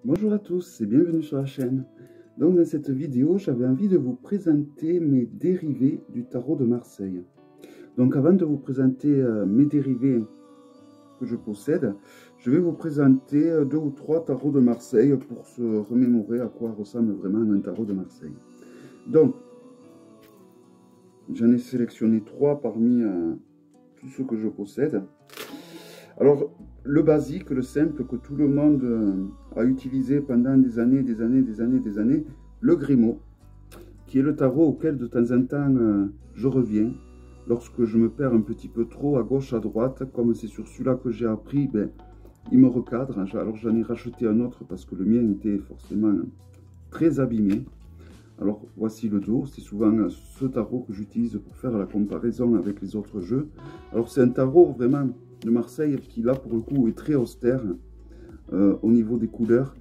Bonjour à tous et bienvenue sur la chaîne. Donc dans cette vidéo, j'avais envie de vous présenter mes dérivés du tarot de Marseille. Donc avant de vous présenter mes dérivés que je possède, je vais vous présenter 2 ou 3 tarots de Marseille pour se remémorer à quoi ressemble vraiment un tarot de Marseille. Donc, j'en ai sélectionné 3 parmi tous ceux que je possède. Alors, le basique, le simple que tout le monde a utilisé pendant des années, le Grimaud, qui est le tarot auquel de temps en temps je reviens lorsque je me perds un petit peu trop à gauche, à droite. Comme c'est sur celui-là que j'ai appris, il me recadre. Alors j'en ai racheté un autre parce que le mien était forcément très abîmé. Alors voici le dos, c'est souvent ce tarot que j'utilise pour faire la comparaison avec les autres jeux. Alors c'est un tarot vraiment de Marseille qui là pour le coup est très austère au niveau des couleurs.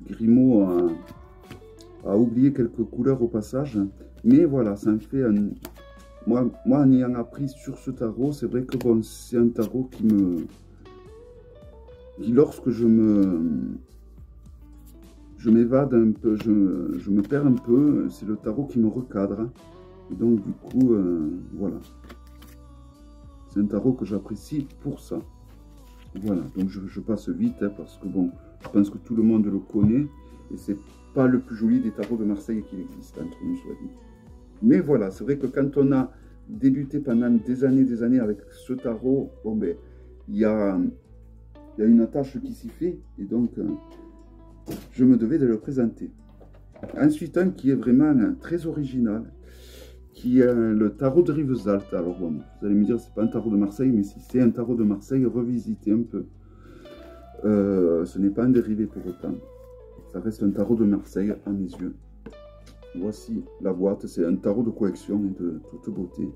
Grimaud a oublié quelques couleurs au passage, mais voilà, ça me fait un... Moi en ayant appris sur ce tarot, c'est vrai que bon, c'est un tarot qui lorsque je m'évade un peu, je me perds un peu, c'est le tarot qui me recadre. Et donc du coup, voilà. C'est un tarot que j'apprécie pour ça. Voilà, donc je passe vite, hein, parce que bon, je pense que tout le monde le connaît. Et c'est pas le plus joli des tarots de Marseille qu'il existe, entre nous soit dit. Mais voilà, c'est vrai que quand on a débuté pendant des années avec ce tarot, bon ben, il y a une attache qui s'y fait. Et donc... je me devais de le présenter. Ensuite, un qui est vraiment très original, qui est le tarot de Rivesaltes. Alors bon, vous allez me dire, c'est pas un tarot de Marseille, mais si c'est un tarot de Marseille, revisité un peu. Ce n'est pas un dérivé pour autant. Ça reste un tarot de Marseille à mes yeux. Voici la boîte, c'est un tarot de collection et de toute beauté.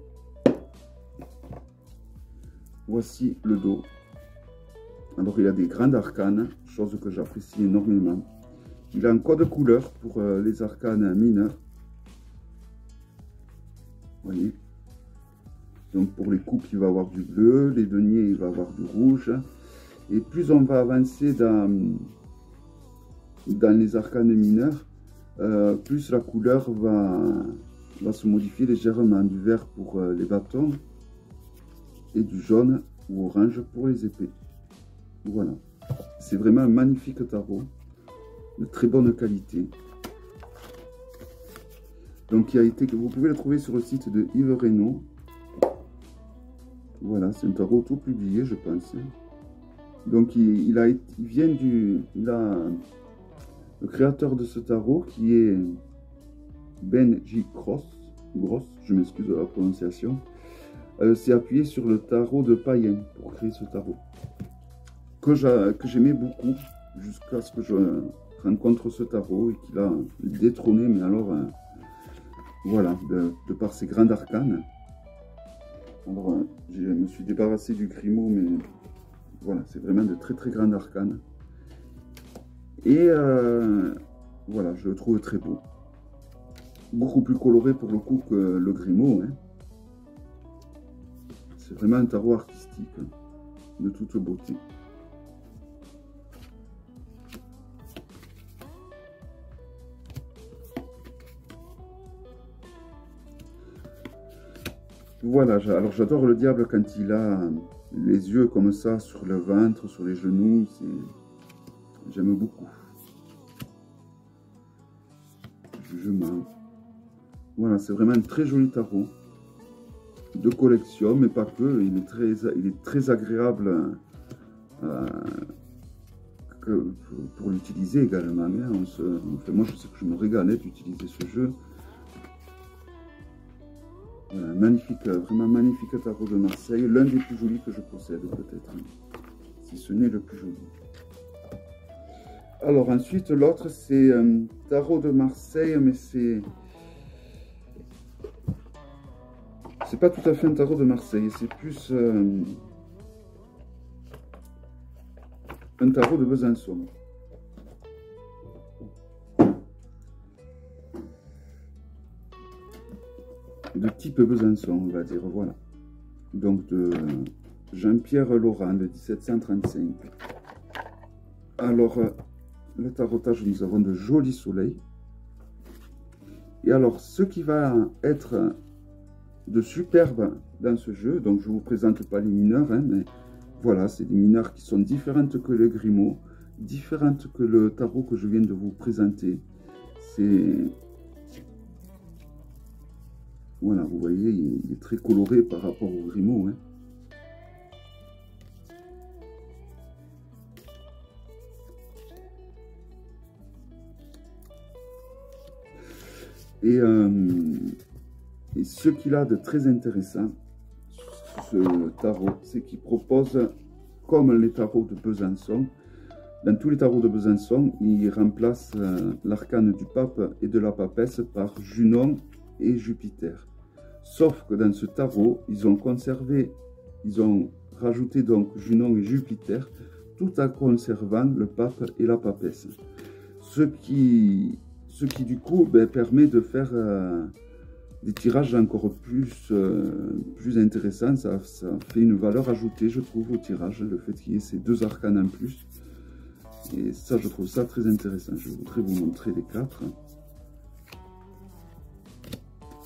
Voici le dos. Alors il a des grandes arcanes, chose que j'apprécie énormément. Il a un code couleur pour les arcanes mineurs. Vous voyez. Donc pour les coupes, il va avoir du bleu, les deniers, il va avoir du rouge. Et plus on va avancer dans les arcanes mineurs, plus la couleur va se modifier légèrement. Du vert pour les bâtons et du jaune ou orange pour les épées. Voilà, c'est vraiment un magnifique tarot, de très bonne qualité. Donc vous pouvez le trouver sur le site de Yves Reynaud. Voilà, c'est un tarot tout publié, je pense. Donc le créateur de ce tarot, qui est Ben J. Gross, je m'excuse de la prononciation, s'est appuyé sur le tarot de Payen pour créer ce tarot. Que j'aimais beaucoup jusqu'à ce que je rencontre ce tarot et qu'il a détrôné, mais alors voilà, de par ses grandes arcanes. Alors je me suis débarrassé du Grimaud, mais voilà, c'est vraiment de très très grandes arcanes. Et voilà, je le trouve très beau. Beaucoup plus coloré pour le coup que le Grimaud. Hein. C'est vraiment un tarot artistique, hein, de toute beauté. Voilà, alors j'adore le diable quand il a les yeux comme ça sur le ventre, sur les genoux, j'aime beaucoup. Jugement. Voilà, c'est vraiment un très joli tarot de collection, mais pas que, il est très agréable pour l'utiliser également. Hein. Enfin, moi je sais que je me régalais d'utiliser ce jeu. Voilà, magnifique, vraiment magnifique tarot de Marseille, l'un des plus jolis que je possède peut-être, si ce n'est le plus joli. Alors ensuite l'autre c'est un tarot de Marseille, mais c'est pas tout à fait un tarot de Marseille, c'est plus un tarot de Besançon. De type Besançon, on va dire, voilà. Donc de Jean-Pierre Laurent de 1735. Alors, le tarotage, nous avons de jolis soleils. Et alors, ce qui va être de superbe dans ce jeu, donc je ne vous présente pas les mineurs, hein, mais voilà, c'est des mineurs qui sont différentes que le Grimaud, différentes que le tarot que je viens de vous présenter. C'est... Voilà, vous voyez, il est très coloré par rapport au Grimaud, hein. Et ce qu'il a de très intéressant, ce tarot, c'est qu'il propose, comme les tarots de Besançon, dans tous les tarots de Besançon, il remplace l'arcane du pape et de la papesse par Junon et Jupiter. Sauf que dans ce tarot, ils ont conservé, ils ont rajouté donc Junon et Jupiter, tout en conservant le pape et la papesse. Ce qui du coup permet de faire des tirages encore plus intéressants. Ça fait une valeur ajoutée, je trouve, au tirage, le fait qu'il y ait ces deux arcanes en plus. Et ça, je trouve ça très intéressant. Je voudrais vous montrer les quatre.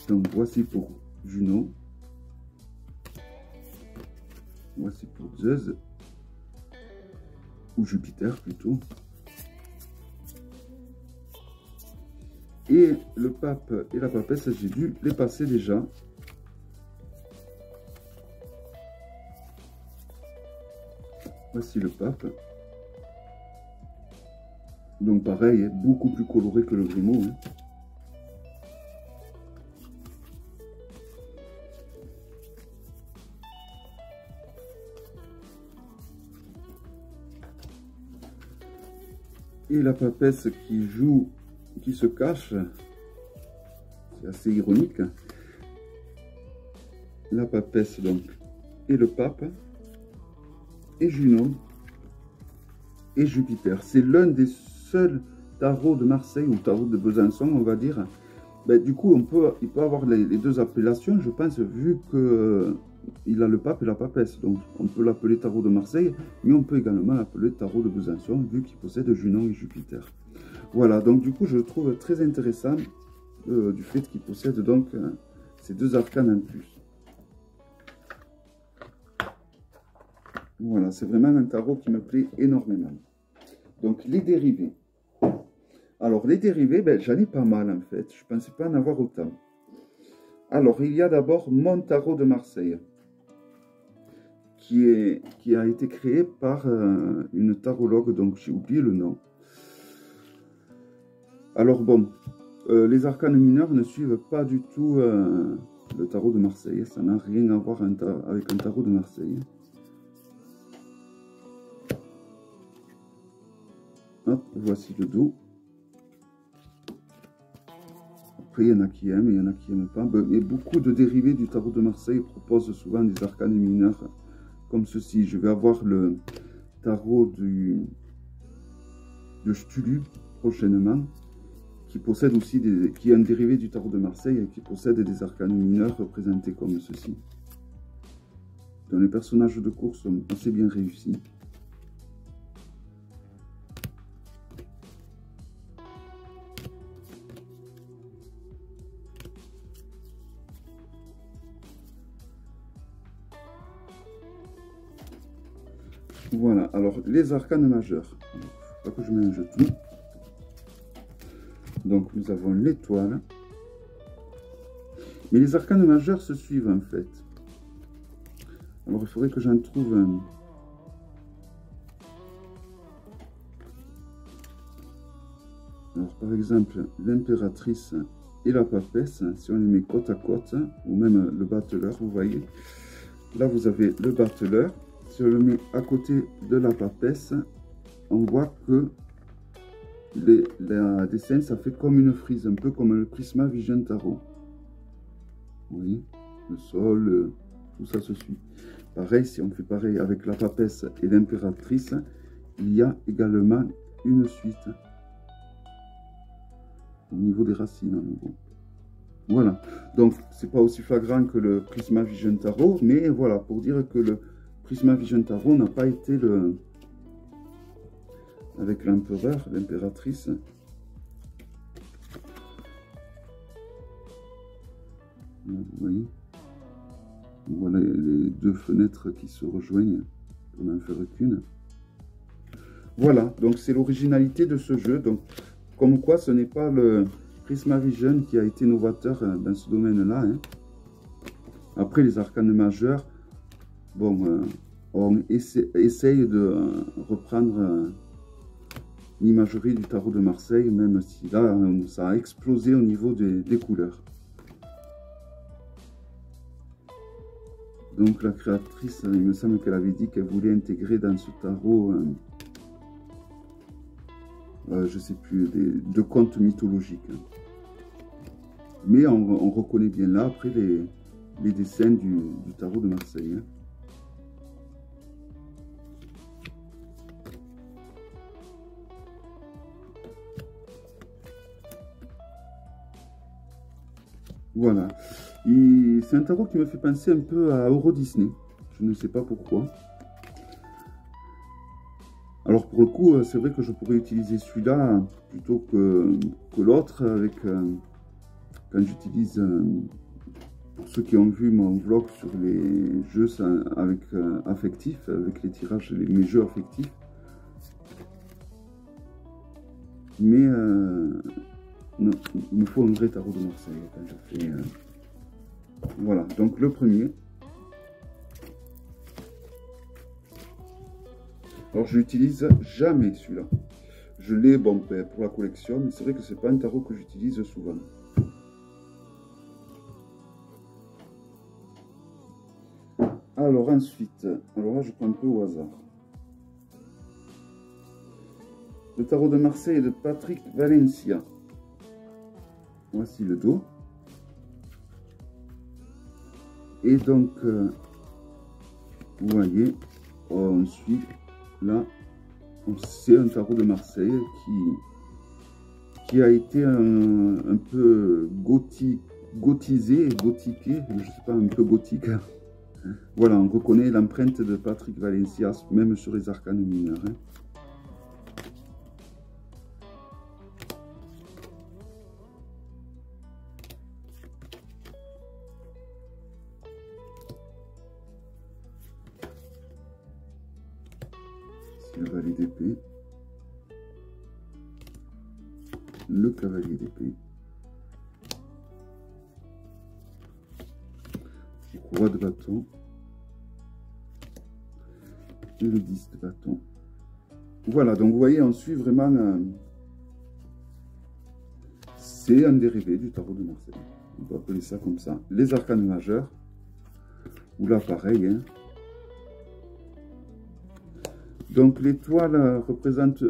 Donc voici pour Junon. Voici pour Zeus. Ou Jupiter plutôt. Et le pape et la papesse, j'ai dû les passer déjà. Voici le pape. Donc pareil, beaucoup plus coloré que le Grimaud, hein. Et la papesse qui joue, qui se cache, c'est assez ironique. La papesse donc, et le pape, et Junon, et Jupiter. C'est l'un des seuls tarots de Marseille, ou tarot de Besançon, on va dire. Du coup, il peut avoir les deux appellations, je pense, vu que il a le pape et la papesse. Donc, on peut l'appeler tarot de Marseille, mais on peut également l'appeler tarot de Besançon, vu qu'il possède Junon et Jupiter. Voilà, donc du coup, je trouve très intéressant du fait qu'il possède donc ces deux arcanes en plus. Voilà, c'est vraiment un tarot qui me plaît énormément. Donc, les dérivés. Alors, les dérivés, j'en ai pas mal en fait. Je ne pensais pas en avoir autant. Alors, il y a d'abord mon tarot de Marseille, qui a été créé par une tarologue, donc j'ai oublié le nom. Alors bon, les arcanes mineurs ne suivent pas du tout le tarot de Marseille. Ça n'a rien à voir avec un tarot de Marseille. Hop, voici le dos. Après, il y en a qui aiment, il y en a qui n'aiment pas. Et beaucoup de dérivés du tarot de Marseille proposent souvent des arcanes mineurs comme ceci. Je vais avoir le tarot de Cthulhu prochainement, qui possède aussi qui est un dérivé du tarot de Marseille et qui possède des arcanes mineurs représentés comme ceci. Donc les personnages de course sont assez bien réussis. Voilà, alors les arcanes majeurs. Il ne faut pas que je mélange tout. Donc nous avons l'étoile. Mais les arcanes majeurs se suivent en fait. Alors il faudrait que j'en trouve un. Alors par exemple, l'impératrice et la papesse, si on les met côte à côte, ou même le battleur, vous voyez. Là vous avez le battleur. Si on le met à côté de la papesse, on voit que la dessin, ça fait comme une frise, un peu comme le Prisma Vision Tarot. Oui, le sol, tout ça se suit. Pareil, si on fait pareil avec la papesse et l'impératrice, il y a également une suite au niveau des racines, en gros. Voilà, donc c'est pas aussi flagrant que le Prisma Vision Tarot, mais voilà, pour dire que le Prisma Vision Tarot n'a pas été avec l'empereur, l'impératrice. Vous voyez, voilà les deux fenêtres qui se rejoignent pour n'en faire qu'une. Voilà, donc c'est l'originalité de ce jeu. Donc, comme quoi, ce n'est pas le Prismavision qui a été novateur dans ce domaine-là. Hein. Après, les arcanes majeurs, bon, on essaye de reprendre l'imagerie du tarot de Marseille, même si là, ça a explosé au niveau des couleurs. Donc la créatrice, il me semble qu'elle avait dit qu'elle voulait intégrer dans ce tarot, je ne sais plus, de contes mythologiques. Mais on reconnaît bien là, après, les dessins du tarot de Marseille. Hein. Voilà. C'est un tarot qui me fait penser un peu à Euro Disney. Je ne sais pas pourquoi. Alors pour le coup, c'est vrai que je pourrais utiliser celui-là plutôt que l'autre avec quand j'utilise, pour ceux qui ont vu mon vlog sur les jeux avec affectifs, avec les tirages, mes jeux affectifs. Mais non, il me faut un vrai tarot de Marseille quand je fais. Voilà, donc le premier. Alors je n'utilise jamais celui-là. Je l'ai bon, pour la collection, mais c'est vrai que c'est pas un tarot que j'utilise souvent. Alors ensuite, alors là je prends un peu au hasard. Le tarot de Marseille de Patrick Valencia. Voici le dos. Et donc, vous voyez, on suit là, c'est un tarot de Marseille qui a été un peu gothisé, gothiqué, je ne sais pas, un peu gothique. Voilà, on reconnaît l'empreinte de Patrick Valencia, même sur les arcanes mineurs. Hein. Le valet d'épée, le cavalier d'épée, le roi de bâton et le 10 de bâton. Voilà, donc vous voyez, on suit vraiment, c'est un dérivé du tarot de Marseille. On peut appeler ça comme ça. Les arcanes majeurs, ou là pareil, hein. Donc l'étoile représente,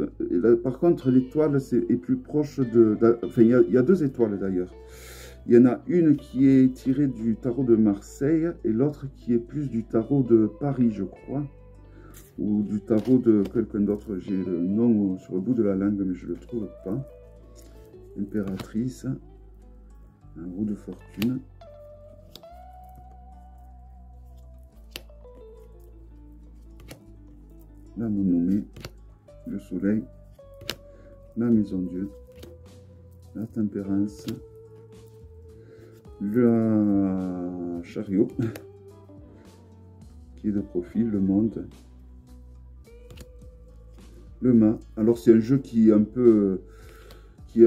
par contre l'étoile est plus proche enfin il y a deux étoiles d'ailleurs. Il y en a une qui est tirée du tarot de Marseille et l'autre qui est plus du tarot de Paris je crois. Ou du tarot de quelqu'un d'autre, j'ai le nom sur le bout de la langue mais je ne le trouve pas. Impératrice, un roue de fortune. La non-nommée, le soleil, la maison Dieu, la tempérance, le chariot, qui est de profil, le monde, le mât. Alors c'est un jeu qui est un peu, où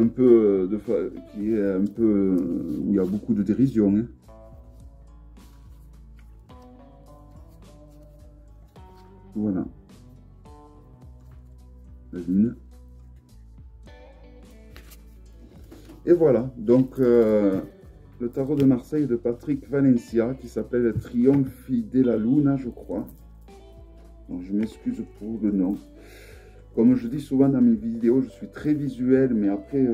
il y a beaucoup de dérision. Hein. Voilà. La lune. Et voilà, donc le tarot de Marseille de Patrick Valencia qui s'appelle Trionfi della Luna, je crois. Donc, je m'excuse pour le nom. Comme je dis souvent dans mes vidéos, je suis très visuel, mais après,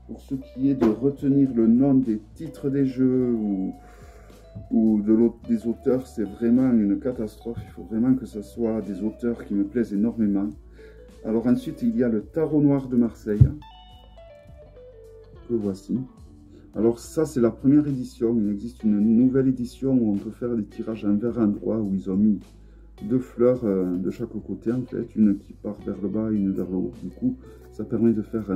pour ce qui est de retenir le nom des titres des jeux ou des auteurs, c'est vraiment une catastrophe. Il faut vraiment que ce soit des auteurs qui me plaisent énormément. Alors ensuite, il y a le tarot noir de Marseille, que voici. Alors ça, c'est la première édition. Il existe une nouvelle édition où on peut faire des tirages envers endroit, où ils ont mis deux fleurs de chaque côté en fait, une qui part vers le bas et une vers le haut. Du coup, ça permet de faire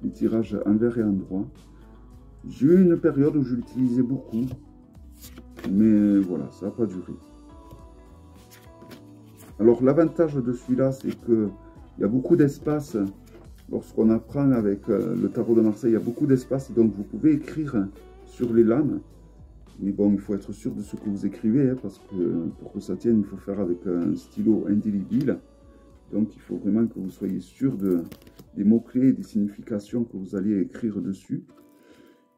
des tirages envers et endroit. J'ai eu une période où je l'utilisais beaucoup, mais voilà, ça n'a pas duré. Alors l'avantage de celui-là, c'est qu'il y a beaucoup d'espace. Lorsqu'on apprend avec le tarot de Marseille, il y a beaucoup d'espace, donc vous pouvez écrire sur les lames. Mais bon, il faut être sûr de ce que vous écrivez, hein, parce que pour que ça tienne, il faut faire avec un stylo indélébile. Donc il faut vraiment que vous soyez sûr des mots-clés et des significations que vous allez écrire dessus.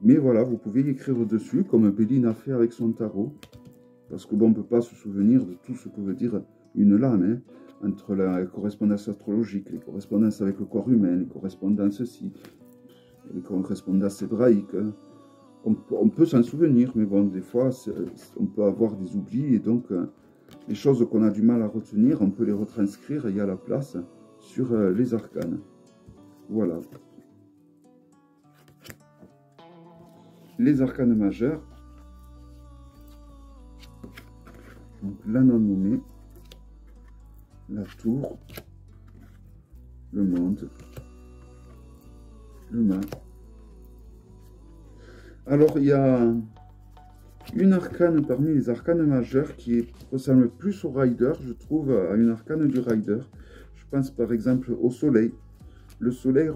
Mais voilà, vous pouvez y écrire dessus, comme Béline a fait avec son tarot. Parce que bon, on ne peut pas se souvenir de tout ce que veut dire une lame, hein, entre la correspondance astrologique, les correspondances avec le corps humain, les correspondances les correspondances hébraïques. Hein. On peut s'en souvenir, mais bon, des fois, on peut avoir des oublis, et donc les choses qu'on a du mal à retenir, on peut les retranscrire, il y a la place, sur les arcanes. Voilà. Les arcanes majeurs. Donc la non nommée, la tour, le monde, le mât. Alors, il y a une arcane parmi les arcanes majeures qui ressemble plus au Rider, je trouve, à une arcane du Rider. Je pense par exemple au soleil. Le soleil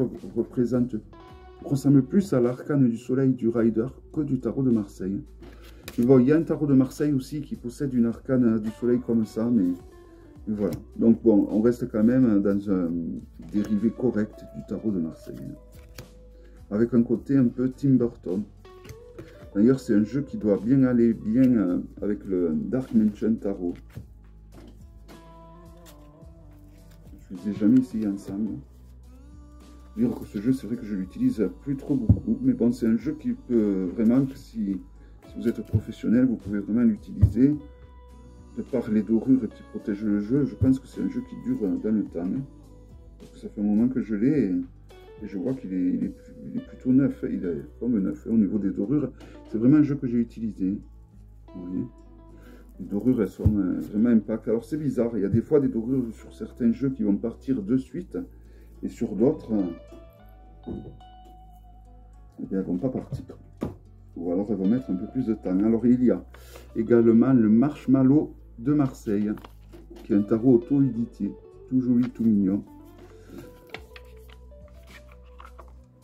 ressemble plus à l'arcane du soleil du Rider que du tarot de Marseille. Mais bon, il y a un tarot de Marseille aussi qui possède une arcane du soleil comme ça, mais voilà. Donc bon, on reste quand même dans un dérivé correct du tarot de Marseille. Avec un côté un peu Tim Burton. D'ailleurs, c'est un jeu qui doit bien aller bien avec le Dark Mansion Tarot. Je ne les ai jamais essayé ensemble. Dire que ce jeu, c'est vrai que je l'utilise plus trop beaucoup. Mais bon, c'est un jeu qui peut vraiment, si vous êtes professionnel, vous pouvez vraiment l'utiliser. De par les dorures qui protègent le jeu, je pense que c'est un jeu qui dure dans le temps. Hein. Parce que ça fait un moment que je l'ai et je vois qu'il est plutôt neuf. Il est comme neuf au niveau des dorures. C'est vraiment un jeu que j'ai utilisé. Vous voyez, les dorures, elles sont vraiment impactes. Alors c'est bizarre, il y a des fois des dorures sur certains jeux qui vont partir de suite. Et sur d'autres, eh bien, elles ne vont pas partir. Ou alors elles vont mettre un peu plus de temps. Alors il y a également le Marshmallow de Marseille, qui est un tarot auto-édité, tout joli, tout mignon.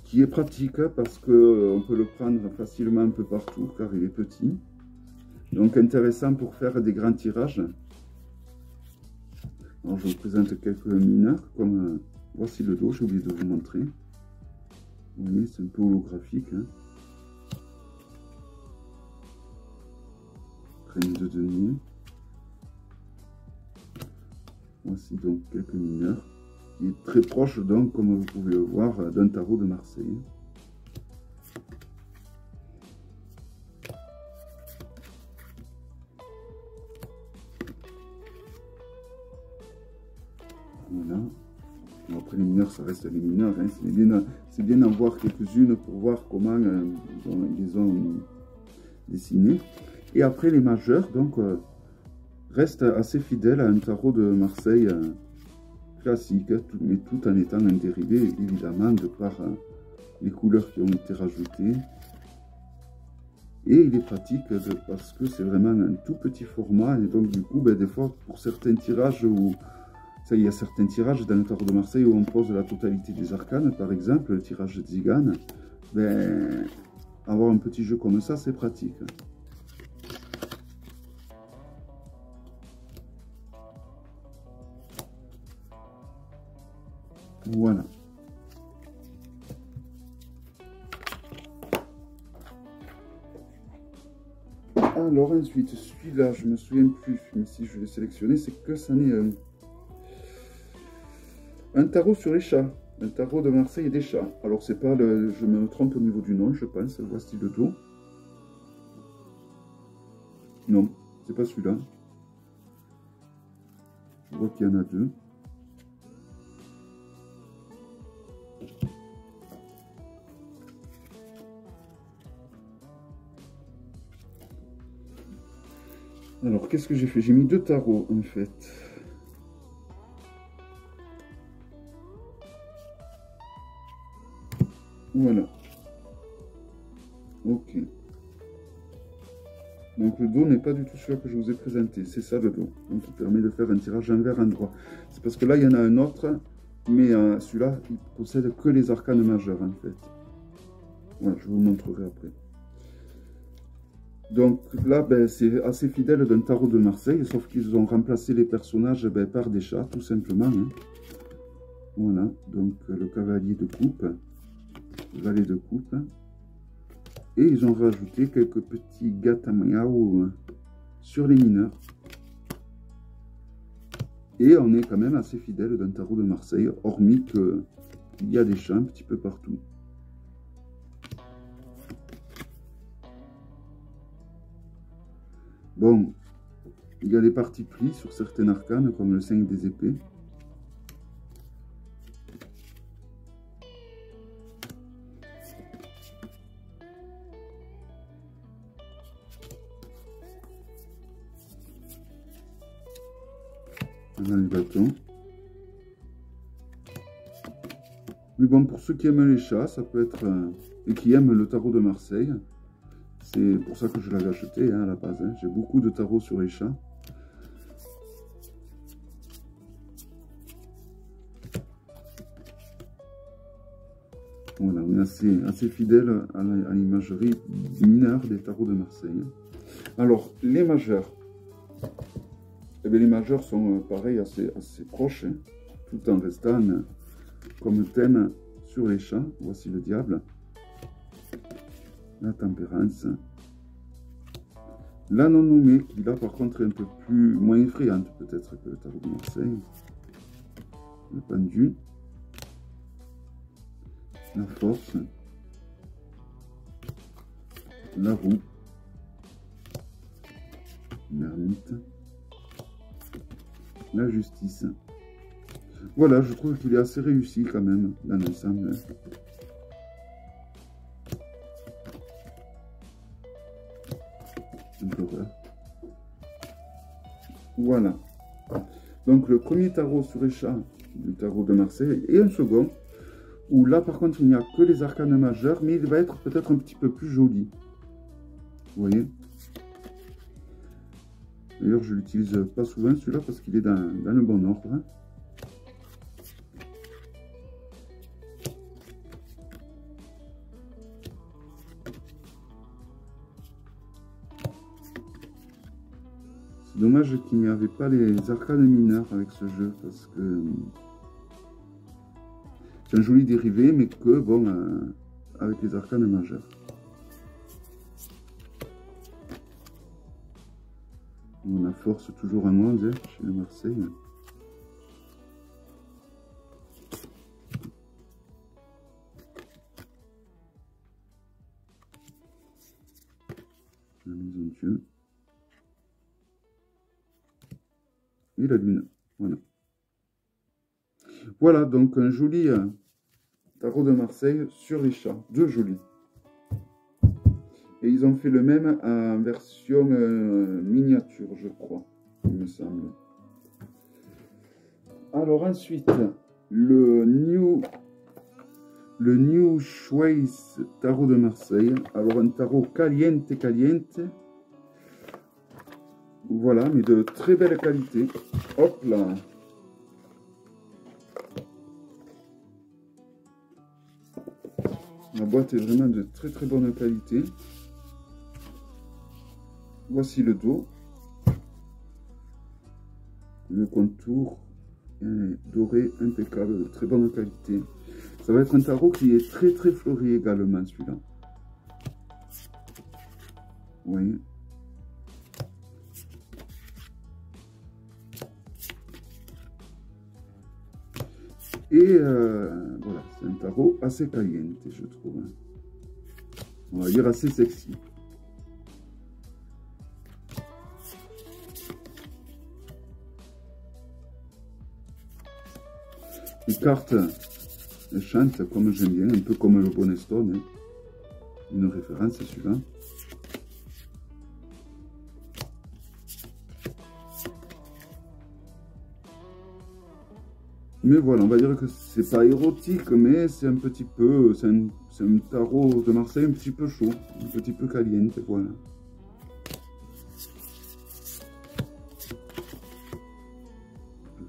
Qui est pratique parce qu'on peut le prendre facilement un peu partout, car il est petit. Donc intéressant pour faire des grands tirages. Alors je vous présente quelques mineurs, comme voici le dos, j'ai oublié de vous montrer. Vous voyez, c'est un peu holographique. Hein. Reine de denier. Voici donc quelques mineurs, qui est très proche donc, comme vous pouvez le voir, d'un tarot de Marseille. Voilà. Bon, après les mineurs, ça reste les mineurs. Hein. C'est bien d'en voir quelques-unes pour voir comment ils les ont dessinées. Et après les majeurs, donc, restent assez fidèles à un tarot de Marseille classique, mais tout en étant un dérivé, évidemment, de par les couleurs qui ont été rajoutées. Et il est pratique parce que c'est vraiment un tout petit format. Et donc, du coup, ben, des fois, pour certains tirages où... Ça, il y a certains tirages dans le tarot de Marseille où on pose la totalité des arcanes, par exemple, le tirage de Zigane. Ben, avoir un petit jeu comme ça, c'est pratique. Voilà. Alors ensuite, celui-là, je me souviens plus, mais si je l'ai sélectionné, c'est que ça n'est un tarot sur les chats. Un tarot de Marseille et des chats. Alors c'est pas le... Je me trompe au niveau du nom, je pense. Voici le dos. Non, c'est pas celui-là. Je vois qu'il y en a deux. Alors, qu'est-ce que j'ai fait? J'ai mis 2 tarots, en fait. Voilà. Ok. Donc le dos n'est pas du tout celui que je vous ai présenté. C'est ça le dos. Donc il permet de faire un tirage envers endroit. C'est parce que là, il y en a un autre. Mais celui-là, il possède que les arcanes majeurs, en fait. Voilà, je vous montrerai après. Donc là, ben, c'est assez fidèle d'un tarot de Marseille, sauf qu'ils ont remplacé les personnages par des chats, tout simplement. Hein. Voilà, donc le cavalier de coupe, le valet de coupe. Et ils ont rajouté quelques petits gatamiao sur les mineurs. Et on est quand même assez fidèle d'un tarot de Marseille, hormis qu'il y a des chats un petit peu partout. Bon, il y a des parties pris sur certains arcanes, comme le 5 des épées. On a les bâtons. Mais bon, pour ceux qui aiment les chats, ça peut être... et qui aiment le tarot de Marseille, c'est pour ça que je l'avais acheté hein, à la base. Hein. J'ai beaucoup de tarots sur les chats. Voilà, on est assez fidèle à l'imagerie mineure des tarots de Marseille. Alors, les majeurs. Eh bien, les majeurs sont pareil, assez proches, hein, tout en restant comme thème sur les chats. Voici le diable. La tempérance. La non nommée, qui là par contre est un peu moins effrayante peut-être que le tarot de Marseille. Le pendu. La force. La roue. L'ermite. La justice. Voilà, je trouve qu'il est assez réussi quand même dans l'ensemble. Voilà. Donc le premier tarot sur les chats du tarot de Marseille et un second où là par contre il n'y a que les arcanes majeurs mais il va être peut-être un petit peu plus joli. Vous voyez? D'ailleurs je l'utilise pas souvent celui-là parce qu'il est dans le bon ordre. Hein. C'est dommage qu'il n'y avait pas les arcanes mineurs avec ce jeu, parce que c'est un joli dérivé, mais que, bon, avec les arcanes majeures. On a force toujours en 11 hein, chez le Marseille. La maison de Dieu. Et la lune. Voilà. Voilà donc un joli tarot de Marseille sur les chats. Deux jolis. Et ils ont fait le même en version miniature, je crois, il me semble. Alors ensuite, le New Schweiss tarot de Marseille. Alors un tarot caliente. Voilà, mais de très belle qualité. Hop là. La boîte est vraiment de très bonne qualité. Voici le dos. Le contour est doré, impeccable, de très bonne qualité. Ça va être un tarot qui est très fleuri également, celui-là. Vous voyez? Et voilà, c'est un tarot assez caliente, je trouve. On va dire assez sexy. Les cartes, elles chantent comme j'aime bien, un peu comme le Bonnet Stone. Hein. Une référence, celui-là. Mais voilà, on va dire que c'est pas érotique, mais c'est un petit peu, c'est un tarot de Marseille un petit peu chaud, un petit peu caliente, voilà.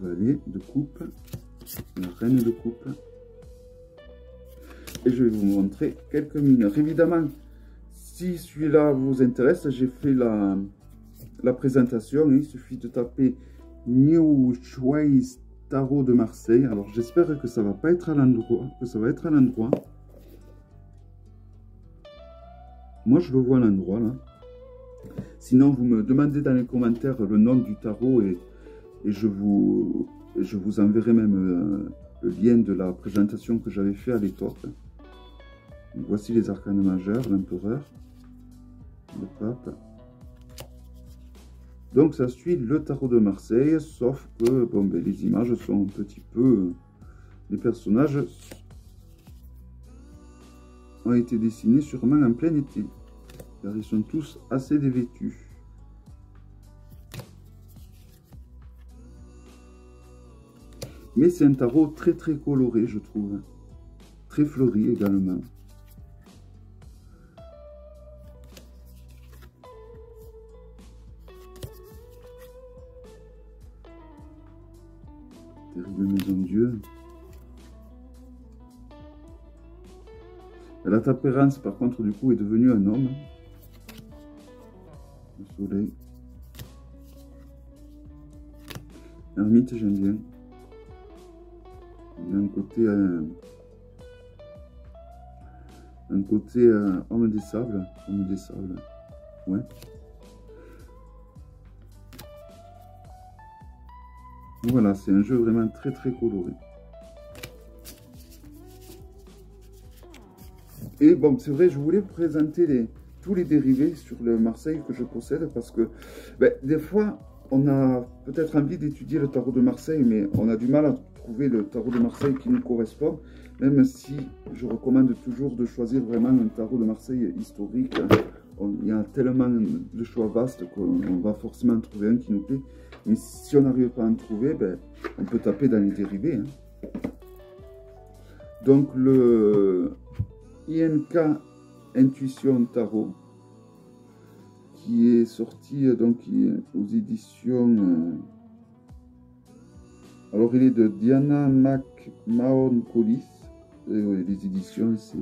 Valet de coupe, la reine de coupe. Et je vais vous montrer quelques mineurs. Évidemment, si celui-là vous intéresse, j'ai fait la présentation. Il suffit de taper New Choice Tarot de Marseille. Alors j'espère que ça va pas être à l'endroit, que ça va être à l'endroit. Moi je le vois à l'endroit là. Sinon vous me demandez dans les commentaires le nom du tarot et je vous enverrai même le lien de la présentation que j'avais fait à l'époque. Voici les arcanes majeurs, l'empereur, le pape. Donc ça suit le tarot de Marseille, sauf que bon, ben, les images sont un petit peu... Les personnages ont été dessinés sûrement en plein été, car ils sont tous assez dévêtus. Mais c'est un tarot très très coloré, je trouve. Très fleuri également. Terrible maison Dieu. La tempérance, par contre, du coup, est devenue un homme. Le soleil. Ermite, j'aime bien. Il y a un côté homme des sables. Homme des sables. Ouais. Voilà, c'est un jeu vraiment très très coloré. Et bon, c'est vrai, je voulais vous présenter tous les dérivés sur le Marseille que je possède parce que ben, des fois, on a peut-être envie d'étudier le tarot de Marseille, mais on a du mal à trouver le tarot de Marseille qui nous correspond, même si je recommande toujours de choisir vraiment un tarot de Marseille historique. Il y a tellement de choix vastes qu'on va forcément trouver un qui nous plaît. Mais si on n'arrive pas à en trouver, ben, on peut taper dans les dérivés. Hein. Donc le INK Intuition Tarot, qui est sorti donc, aux éditions... alors il est de Diana McMahon Collis. Les éditions c'est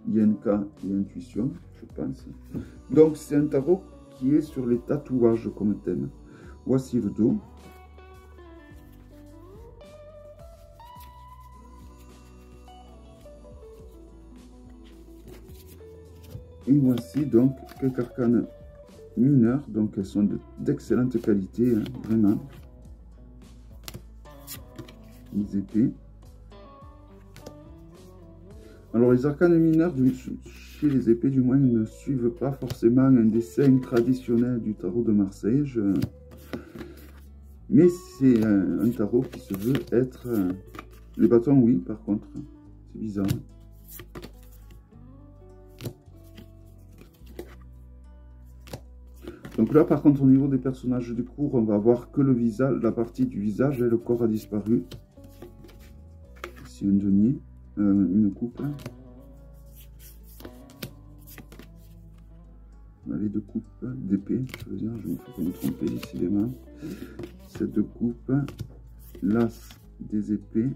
INK et Intuition, je pense. Donc c'est un tarot qui est sur les tatouages comme thème. Voici le dos. Et voici donc quelques arcanes mineures. Donc elles sont d'excellente qualité, hein, vraiment. Les épées. Alors les arcanes mineures, chez les épées du moins, ne suivent pas forcément un dessin traditionnel du tarot de Marseille. Mais c'est un tarot qui se veut être... Les bâtons, oui, par contre. C'est bizarre. Donc là, par contre, au niveau des personnages du cours, on va voir que le visage, la partie du visage et le corps a disparu. Ici, un denier, une coupe. Les deux coupes d'épée, je veux dire, je ne peux pas me tromper, décidément. Cette coupe, l'as des épées.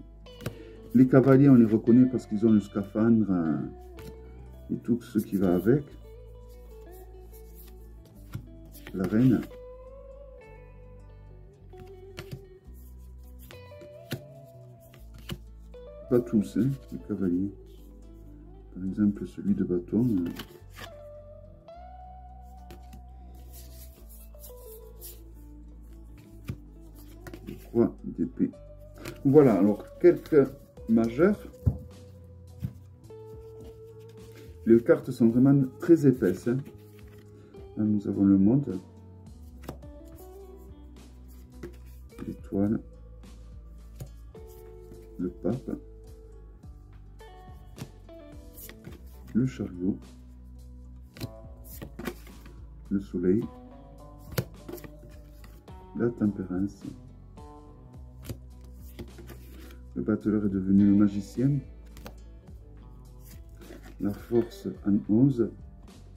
Les cavaliers, on les reconnaît parce qu'ils ont le scaphandre et tout ce qui va avec. La reine. Pas tous, hein, les cavaliers. Par exemple, celui de bâton. D'épée. Voilà, alors quelques majeurs. Les cartes sont vraiment très épaisses. Hein. Là, nous avons le monde, l'étoile, le pape, le chariot, le soleil, la tempérance, Le battleur est devenu le magicien. La force en 11,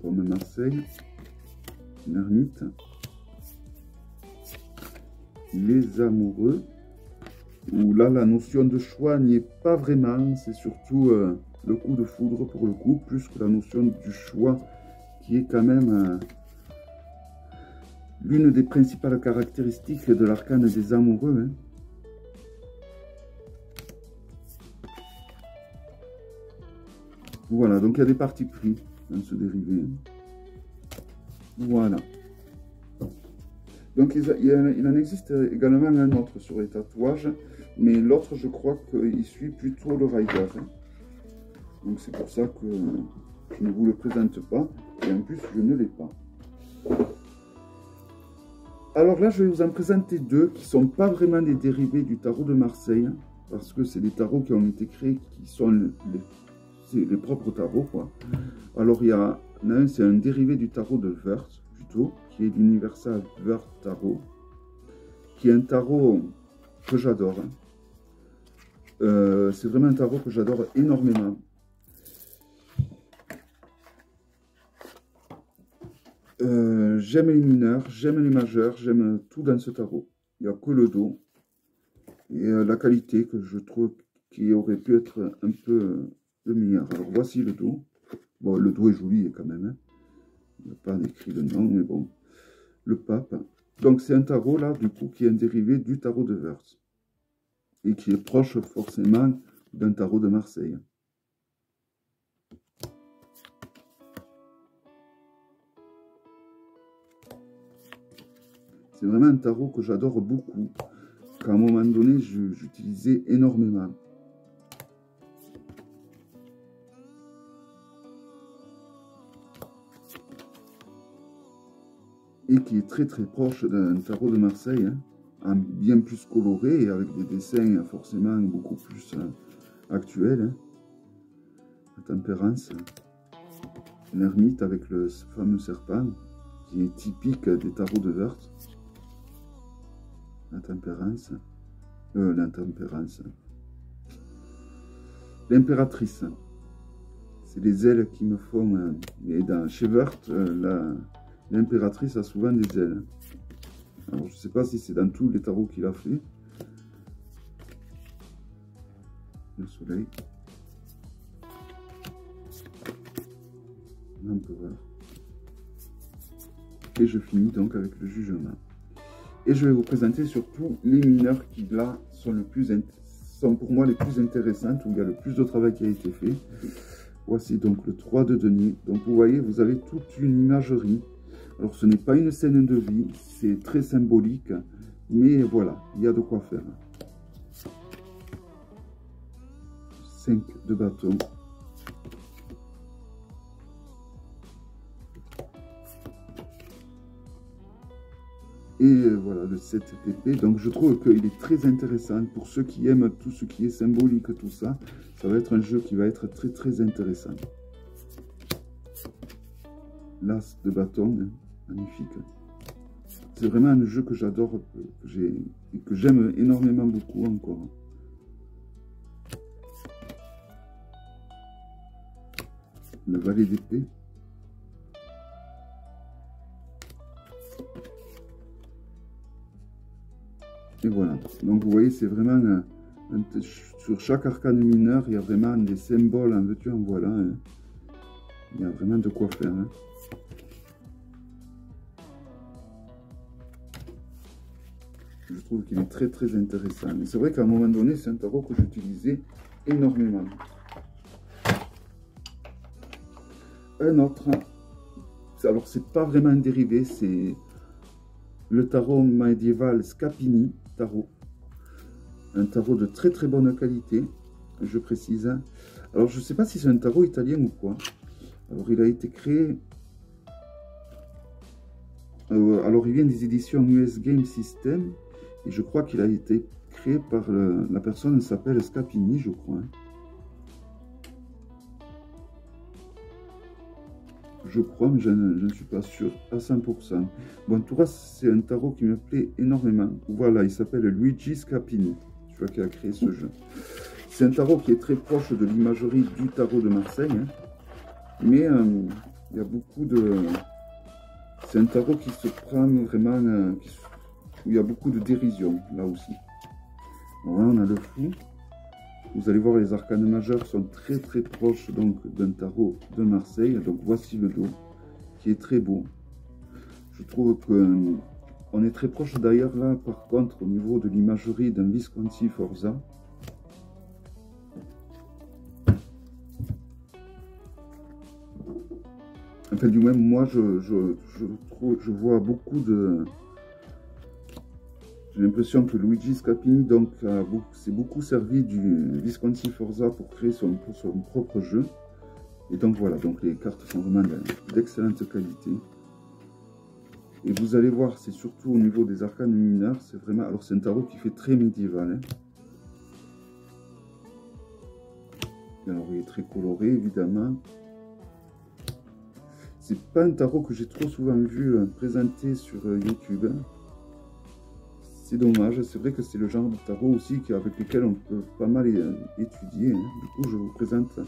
comme Marseille. L'ermite. Les amoureux. Où là, la notion de choix n'y est pas vraiment. C'est surtout le coup de foudre pour le coup, plus que la notion du choix, qui est quand même l'une des principales caractéristiques de l'arcane des amoureux. Hein. Voilà, donc il y a des parties pris dans ce dérivé. Voilà. Donc il en existe également un autre sur les tatouages, mais l'autre je crois qu'il suit plutôt le rider. Hein. Donc c'est pour ça que je ne vous le présente pas, et en plus je ne l'ai pas. Alors là je vais vous en présenter deux qui ne sont pas vraiment des dérivés du tarot de Marseille, parce que c'est des tarots qui ont été créés, qui sont les propres tarots, quoi. Alors il y en a un, c'est un dérivé du tarot de Wörth, plutôt, qui est l'Universal Wörth Tarot, qui est un tarot que j'adore. Hein. C'est vraiment un tarot que j'adore énormément. J'aime les mineurs, j'aime les majeurs, j'aime tout dans ce tarot. Il n'y a que le dos et la qualité que je trouve qui aurait pu être un peu le meilleur. Alors voici le dos. Bon, le dos est joli quand même. Hein. Il n'y a pas écrit le nom, mais bon. Le pape. Donc c'est un tarot là, du coup, qui est un dérivé du tarot de Wörth. Et qui est proche forcément d'un tarot de Marseille. C'est vraiment un tarot que j'adore beaucoup. Qu'à un moment donné, j'utilisais énormément. Et qui est très très proche d'un tarot de Marseille, hein, bien plus coloré et avec des dessins forcément beaucoup plus actuels. Hein. La tempérance, l'ermite avec le fameux serpent, qui est typique des tarots de Wörth. La tempérance, l'impératrice, c'est les ailes qui me font, et chez Wörth, l'impératrice a souvent des ailes. Alors je ne sais pas si c'est dans tous les tarots qu'il a fait. Le soleil, l'empereur, et je finis donc avec le jugement. Et je vais vous présenter surtout les mineurs qui là sont pour moi les plus intéressantes, où il y a le plus de travail qui a été fait. Voici donc le 3 de denier. Donc vous voyez, vous avez toute une imagerie. Alors ce n'est pas une scène de vie, c'est très symbolique, mais voilà, il y a de quoi faire. 5 de bâton. Et voilà, le 7 d'épée. Donc je trouve qu'il est très intéressant. Pour ceux qui aiment tout ce qui est symbolique, tout ça, ça va être un jeu qui va être très très intéressant. L'as de bâton, hein, magnifique. C'est vraiment un jeu que j'adore, que j'aime énormément beaucoup encore. Le valet d'épée. Et voilà, donc vous voyez, c'est vraiment, sur chaque arcane mineur, il y a vraiment des symboles en veux-tu, en voilà. Hein. Il y a vraiment de quoi faire. Hein. Je trouve qu'il est très très intéressant. Mais c'est vrai qu'à un moment donné, c'est un tarot que j'utilisais énormément. Un autre, alors c'est pas vraiment un dérivé, c'est le tarot médiéval Scapini tarot. Un tarot de très très bonne qualité, je précise. Alors je ne sais pas si c'est un tarot italien ou quoi. Alors il a été créé... alors il vient des éditions US Game System. Et je crois qu'il a été créé par la personne qui s'appelle Scapini, je crois. Je crois, mais je ne suis pas sûr à 100%. Bon, en tout cas, c'est un tarot qui me plaît énormément. Voilà, il s'appelle Luigi Scapini. tu vois, qui a créé ce jeu. C'est un tarot qui est très proche de l'imagerie du tarot de Marseille, hein, mais il y a beaucoup de... C'est un tarot qui se prend vraiment... où il y a beaucoup de dérision, là aussi. Alors là, on a le fou. Vous allez voir, les arcanes majeurs sont très très proches donc d'un tarot de Marseille. Donc voici le dos, qui est très beau. Je trouve que on est très proche d'ailleurs là, par contre, au niveau de l'imagerie d'un Visconti Forza. Enfin, du moins, moi, je vois beaucoup de... J'ai l'impression que Luigi Scapini donc s'est beaucoup servi du Visconti Forza pour créer son propre jeu. Et donc voilà, donc les cartes sont vraiment d'excellente qualité. Et vous allez voir, c'est surtout au niveau des arcanes mineurs, c'est vraiment... Alors c'est un tarot qui fait très médiéval. Hein. Alors il est très coloré évidemment. C'est pas un tarot que j'ai trop souvent vu présenté sur YouTube. Hein. C'est dommage, c'est vrai que c'est le genre de tarot aussi avec lequel on peut pas mal étudier. Hein. Du coup, je vous présente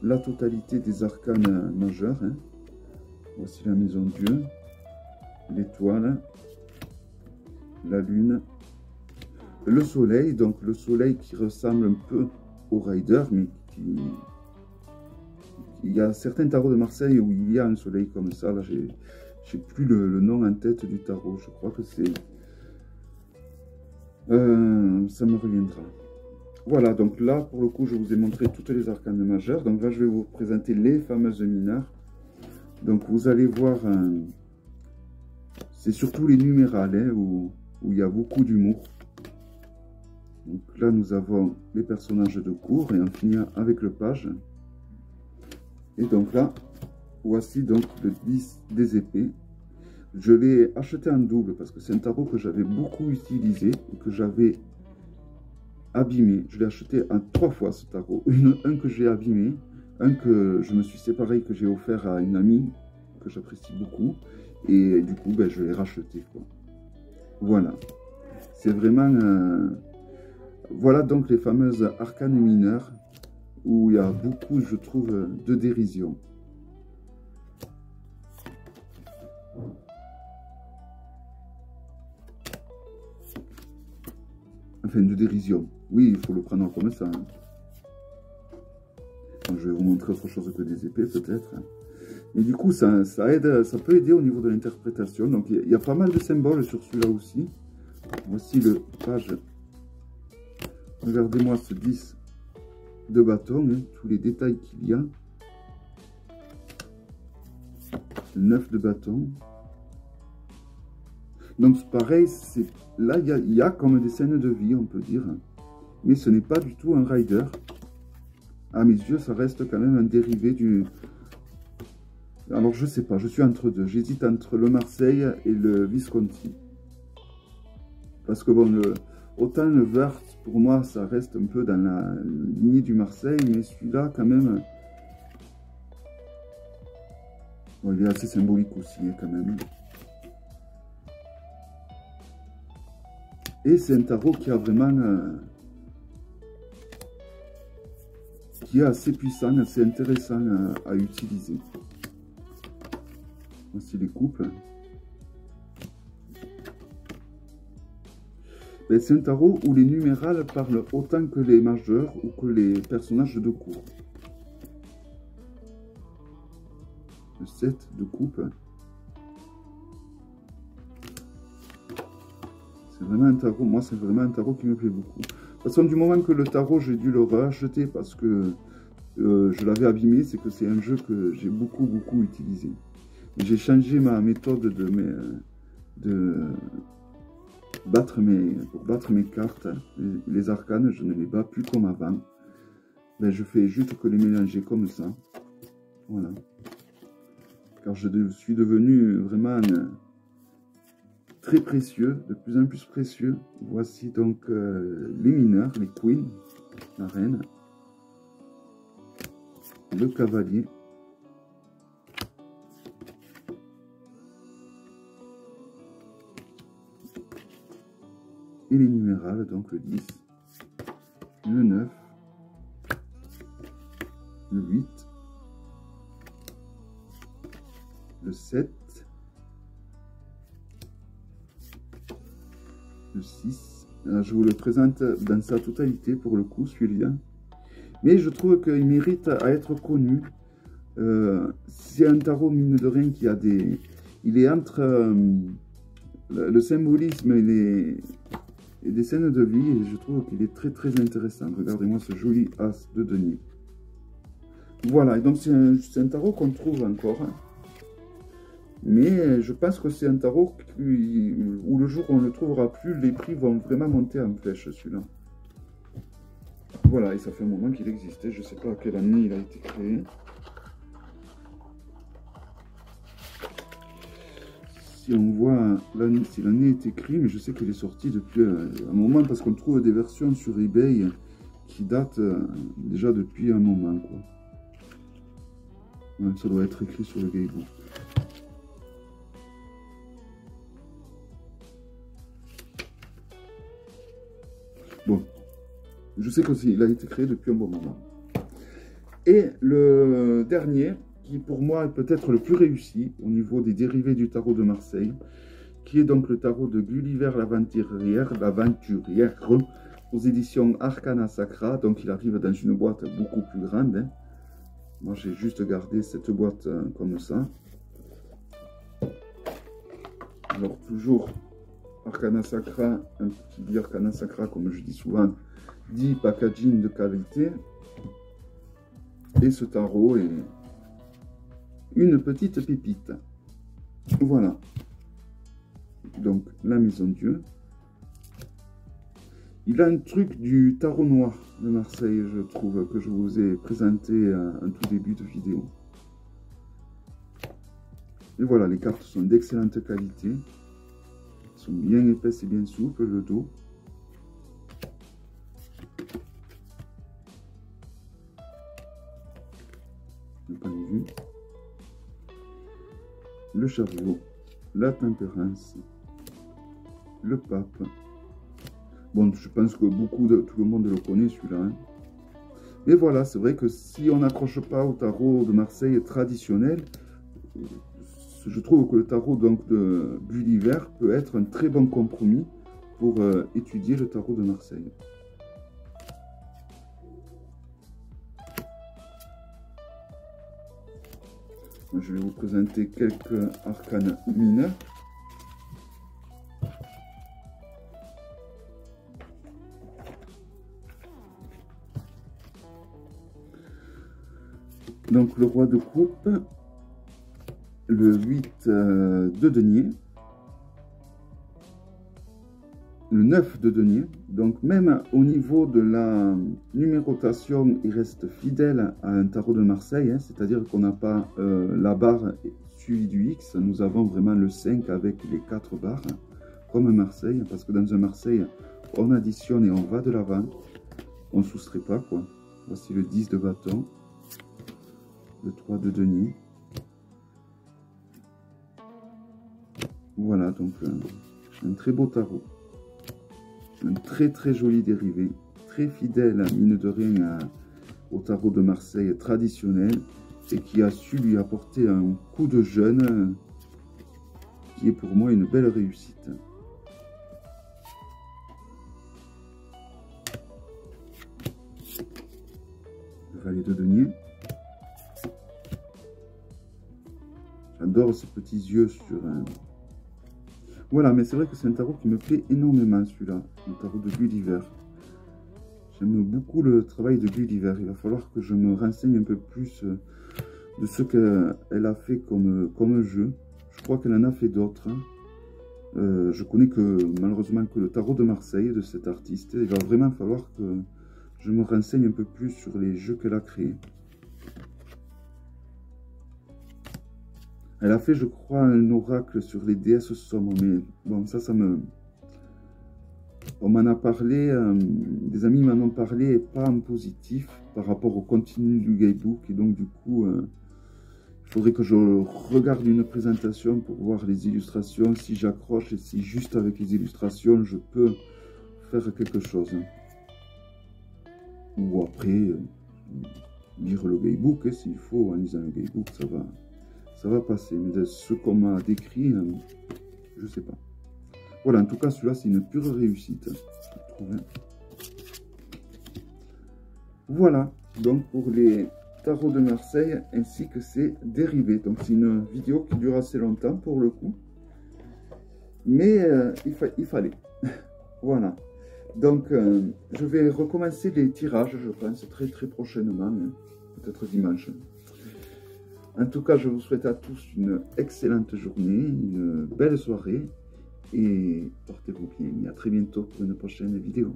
la totalité des arcanes majeurs. Hein. Voici la maison Dieu, l'étoile, la lune, le soleil. Donc le soleil qui ressemble un peu au Rider, mais qui... Il y a certains tarots de Marseille où il y a un soleil comme ça. Là, j'ai plus le nom en tête du tarot. Je crois que c'est... ça me reviendra. Voilà, donc là, pour le coup, je vous ai montré toutes les arcanes majeures. Donc là, je vais vous présenter les fameuses mineures. Donc vous allez voir, c'est surtout les numérales hein, où il y a beaucoup d'humour. Donc là, nous avons les personnages de cour et on finit avec le page. Et donc là, voici donc le 10 des épées. Je l'ai acheté en double parce que c'est un tarot que j'avais beaucoup utilisé et que j'avais abîmé. Je l'ai acheté en 3 fois ce tarot. Un que j'ai abîmé, un que je me suis séparé, que j'ai offert à une amie que j'apprécie beaucoup. Et du coup, ben, je l'ai racheté. Quoi. Voilà. C'est vraiment... Voilà donc les fameuses arcanes mineures où il y a beaucoup, je trouve, de dérision. Enfin, de dérision. Oui, il faut le prendre comme ça. Hein. Enfin, je vais vous montrer autre chose que des épées, peut-être. Et du coup, ça aide, ça peut aider au niveau de l'interprétation. Donc, il y a pas mal de symboles sur celui-là aussi. Voici le page. Regardez-moi ce 10 de bâton, hein, tous les détails qu'il y a. Le 9 de bâton. Donc, pareil, là, il y a comme des scènes de vie, on peut dire. Mais ce n'est pas du tout un rider. À mes yeux, ça reste quand même un dérivé du... Alors, je sais pas, je suis entre deux. J'hésite entre le Marseille et le Visconti. Parce que, bon, autant le Vert, pour moi, ça reste un peu dans la lignée du Marseille. Mais celui-là, quand même... Bon, il est assez symbolique aussi, quand même. Et c'est un tarot qui a vraiment... qui est assez puissant, assez intéressant à utiliser. Voici les coupes. C'est un tarot où les numérales parlent autant que les majeurs ou que les personnages de cour. Le 7 de coupe. C'est vraiment un tarot, moi c'est vraiment un tarot qui me plaît beaucoup. De toute façon, du moment que le tarot, j'ai dû le racheter parce que je l'avais abîmé, c'est que c'est un jeu que j'ai beaucoup utilisé. J'ai changé ma méthode pour battre mes cartes, les arcanes, je ne les bats plus comme avant. Ben, je fais juste que les mélanger comme ça. Voilà. Car je suis devenu vraiment très précieux, de plus en plus précieux. Voici donc les mineurs, les queens, la reine, le cavalier. Et les numérales, donc le 10. le 9, le 8, le 7, le 6. Alors, je vous le présente dans sa totalité pour le coup, celui-là. Mais je trouve qu'il mérite à être connu. C'est un tarot, mine de rien, qui a des... Il est entre le symbolisme et des scènes de vie, et je trouve qu'il est très très intéressant. Regardez-moi ce joli as de denier. Voilà, et donc c'est un tarot qu'on trouve encore. Mais je pense que c'est un tarot où le jour où on ne le trouvera plus, les prix vont vraiment monter en flèche, celui-là. Voilà, et ça fait un moment qu'il existait. Je ne sais pas à quelle année il a été créé. Si on voit l'année, si l'année est écrite, mais je sais qu'il est sorti depuis un moment parce qu'on trouve des versions sur eBay qui datent déjà depuis un moment, quoi. Ouais, ça doit être écrit sur le Gaybook. Bon, je sais qu'il a été créé depuis un bon moment. Et le dernier, qui pour moi est peut-être le plus réussi au niveau des dérivés du tarot de Marseille, qui est donc le tarot de Gulliver l'aventurière, aux éditions Arcana Sacra. Donc il arrive dans une boîte beaucoup plus grande, hein. Moi j'ai juste gardé cette boîte comme ça. Alors toujours Arcana Sacra, un petit dit Arcana Sacra comme je dis souvent, dit packaging de qualité. Et ce tarot est une petite pépite. Voilà. Donc la Maison Dieu. Il a un truc du tarot noir de Marseille, je trouve, que je vous ai présenté en tout début de vidéo. Et voilà, les cartes sont d'excellente qualité. Elles sont bien épaisses et bien souples, le dos. Le pendu. Le chariot. La tempérance. Le pape. Bon, je pense que tout le monde le connaît, celui-là. Hein. Mais voilà, c'est vrai que si on n'accroche pas au tarot de Marseille traditionnel, je trouve que le tarot donc, de Gulliver peut être un très bon compromis pour étudier le tarot de Marseille. Je vais vous présenter quelques arcanes mineurs. Donc le roi de coupe, le 8 de denier, le 9 de denier. Donc même au niveau de la numérotation, il reste fidèle à un tarot de Marseille, hein, c'est-à-dire qu'on n'a pas la barre suivie du X, nous avons vraiment le 5 avec les 4 barres, comme un Marseille, parce que dans un Marseille, on additionne et on va de l'avant, on ne soustrait pas, quoi. Voici le 10 de bâton. Le 3 de denier. Voilà, donc un très beau tarot. Un très très joli dérivé. Très fidèle, mine de rien, au tarot de Marseille traditionnel. Et qui a su lui apporter un coup de jeune qui est pour moi une belle réussite. Le valet de denier. J'adore ces petits yeux sur un... Voilà, mais c'est vrai que c'est un tarot qui me plaît énormément, celui-là. Le tarot de Gulliver. J'aime beaucoup le travail de Gulliver. Il va falloir que je me renseigne un peu plus de ce qu'elle a fait comme jeu. Je crois qu'elle en a fait d'autres. Je connais malheureusement que le tarot de Marseille, de cet artiste. Il va vraiment falloir que je me renseigne un peu plus sur les jeux qu'elle a créés. Elle a fait, je crois, un oracle sur les déesses sombres, mais bon, ça me... On m'en a parlé, des amis m'en ont parlé, pas en positif, par rapport au contenu du guidebook, et donc du coup, il faudrait que je regarde une présentation pour voir les illustrations, si j'accroche, et si juste avec les illustrations, je peux faire quelque chose. Ou après, lire le gayebook, hein, s'il faut, en lisant le gayebook, ça va passer. Mais de ce qu'on m'a décrit, je sais pas. Voilà, en tout cas, celui-là, c'est une pure réussite. Je trouve, hein. Voilà, donc pour les tarots de Marseille ainsi que ses dérivés. Donc c'est une vidéo qui dure assez longtemps pour le coup. Mais il fallait. Voilà. Donc je vais recommencer les tirages, je pense, très prochainement. Hein, peut-être dimanche. En tout cas, je vous souhaite à tous une excellente journée, une belle soirée. Et portez-vous bien. Et à très bientôt pour une prochaine vidéo.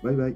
Bye bye.